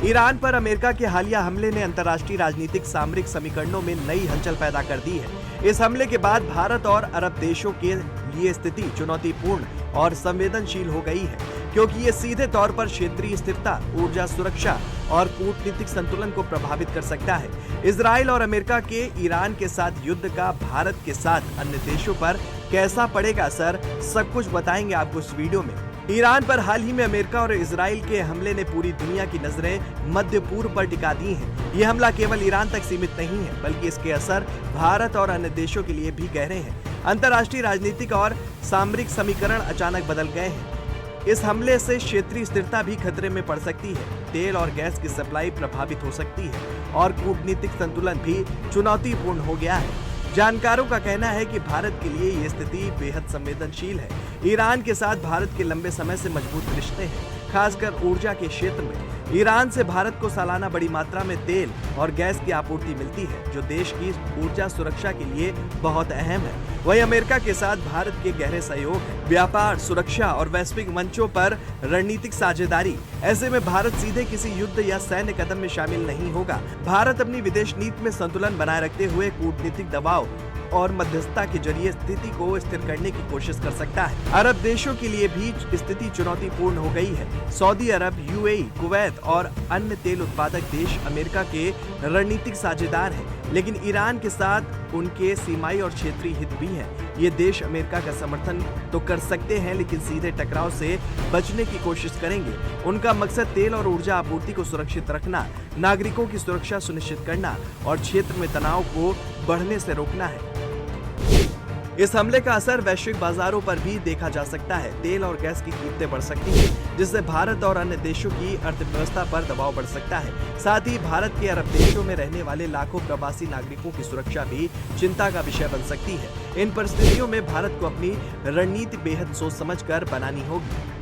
Iran पर America के हालिया हमले ने अंतर्राष्ट्रीय राजनीतिक सामरिक समीकरणों में नई हलचल पैदा कर दी है। इस हमले के बाद भारत और अरब देशों के लिए स्थिति चुनौतीपूर्ण और संवेदनशील हो गई है, क्योंकि ये सीधे तौर पर क्षेत्रीय स्थिरता, ऊर्जा सुरक्षा और कूटनीतिक संतुलन को प्रभावित कर सकता है। इजराइल और अमेरिका के ईरान के साथ युद्ध का भारत के साथ अन्य देशों पर कैसा पड़ेगा असर, सब कुछ बताएंगे आपको इस वीडियो में। ईरान पर हाल ही में अमेरिका और इजराइल के हमले ने पूरी दुनिया की नजरें मध्य पूर्व पर टिका दी हैं। ये हमला केवल ईरान तक सीमित नहीं है, बल्कि इसके असर भारत और अन्य देशों के लिए भी गहरे हैं। अंतर्राष्ट्रीय राजनीतिक और सामरिक समीकरण अचानक बदल गए हैं। इस हमले से क्षेत्रीय स्थिरता भी खतरे में पड़ सकती है, तेल और गैस की सप्लाई प्रभावित हो सकती है और कूटनीतिक संतुलन भी चुनौतीपूर्ण हो गया है। जानकारों का कहना है कि भारत के लिए ये स्थिति बेहद संवेदनशील है। ईरान के साथ भारत के लंबे समय से मजबूत रिश्ते हैं, खासकर ऊर्जा के क्षेत्र में। ईरान से भारत को सालाना बड़ी मात्रा में तेल और गैस की आपूर्ति मिलती है, जो देश की ऊर्जा सुरक्षा के लिए बहुत अहम है। वहीं अमेरिका के साथ भारत के गहरे सहयोग है, व्यापार, सुरक्षा और वैश्विक मंचों पर रणनीतिक साझेदारी। ऐसे में भारत सीधे किसी युद्ध या सैन्य कदम में शामिल नहीं होगा। भारत अपनी विदेश नीति में संतुलन बनाए रखते हुए कूटनीतिक दबाव और मध्यस्थता के जरिए स्थिति को स्थिर करने की कोशिश कर सकता है। अरब देशों के लिए भी स्थिति चुनौतीपूर्ण हो गई है। सऊदी अरब, यूएई, कुवैत और अन्य तेल उत्पादक देश अमेरिका के रणनीतिक साझेदार हैं, लेकिन ईरान के साथ उनके सीमाई और क्षेत्रीय हित भी हैं। ये देश अमेरिका का समर्थन तो कर सकते हैं, लेकिन सीधे टकराव से बचने की कोशिश करेंगे। उनका मकसद तेल और ऊर्जा आपूर्ति को सुरक्षित रखना, नागरिकों की सुरक्षा सुनिश्चित करना और क्षेत्र में तनाव को बढ़ने से रोकना है। इस हमले का असर वैश्विक बाजारों पर भी देखा जा सकता है। तेल और गैस की कीमतें बढ़ सकती हैं, जिससे भारत और अन्य देशों की अर्थव्यवस्था पर दबाव बढ़ सकता है। साथ ही भारत के अरब देशों में रहने वाले लाखों प्रवासी नागरिकों की सुरक्षा भी चिंता का विषय बन सकती है। इन परिस्थितियों में भारत को अपनी रणनीति बेहद सोच समझकर बनानी होगी।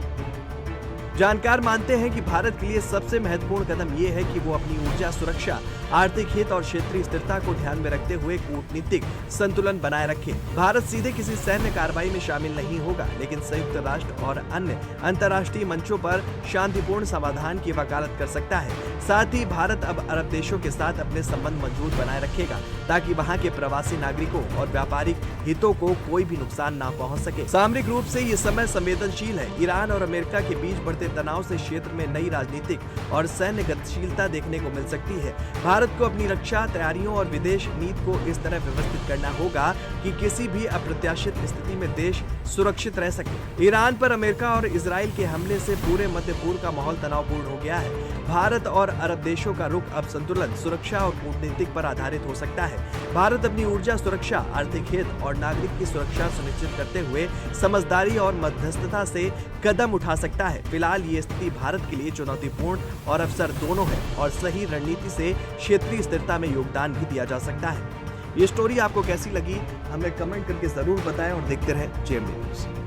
जानकार मानते हैं कि भारत के लिए सबसे महत्वपूर्ण कदम ये है कि वो अपनी ऊर्जा सुरक्षा, आर्थिक हित और क्षेत्रीय स्थिरता को ध्यान में रखते हुए कूटनीतिक संतुलन बनाए रखे। भारत सीधे किसी सैन्य कार्रवाई में शामिल नहीं होगा, लेकिन संयुक्त राष्ट्र और अन्य अंतर्राष्ट्रीय मंचों पर शांतिपूर्ण समाधान की वकालत कर सकता है। साथ ही भारत अब अरब देशों के साथ अपने संबंध मजबूत बनाए रखेगा, ताकि वहाँ के प्रवासी नागरिकों और व्यापारिक हितों को कोई भी नुकसान न पहुँच सके। सामरिक रूप से ये समय संवेदनशील है। ईरान और अमेरिका के बीच बढ़ते तनाव से क्षेत्र में नई राजनीतिक और सैन्य गतिशीलता देखने को मिल सकती है। भारत को अपनी रक्षा तैयारियों और विदेश नीति को इस तरह व्यवस्थित करना होगा कि किसी भी अप्रत्याशित स्थिति में देश सुरक्षित रह सके। ईरान पर अमेरिका और इजराइल के हमले से पूरे मध्य पूर्व का माहौल तनावपूर्ण हो गया है। भारत और अरब देशों का रुख अब संतुलन, सुरक्षा और कूटनीतिक पर आधारित हो सकता है। भारत अपनी ऊर्जा सुरक्षा, आर्थिक हित और नागरिक की सुरक्षा सुनिश्चित करते हुए समझदारी और मध्यस्थता से कदम उठा सकता है। फिलहाल ये स्थिति भारत के लिए चुनौतीपूर्ण और अवसर दोनों है, और सही रणनीति से क्षेत्रीय स्थिरता में योगदान भी दिया जा सकता है। ये स्टोरी आपको कैसी लगी, हमें कमेंट करके जरूर बताएं और देखते रहें जेएमबी न्यूज़।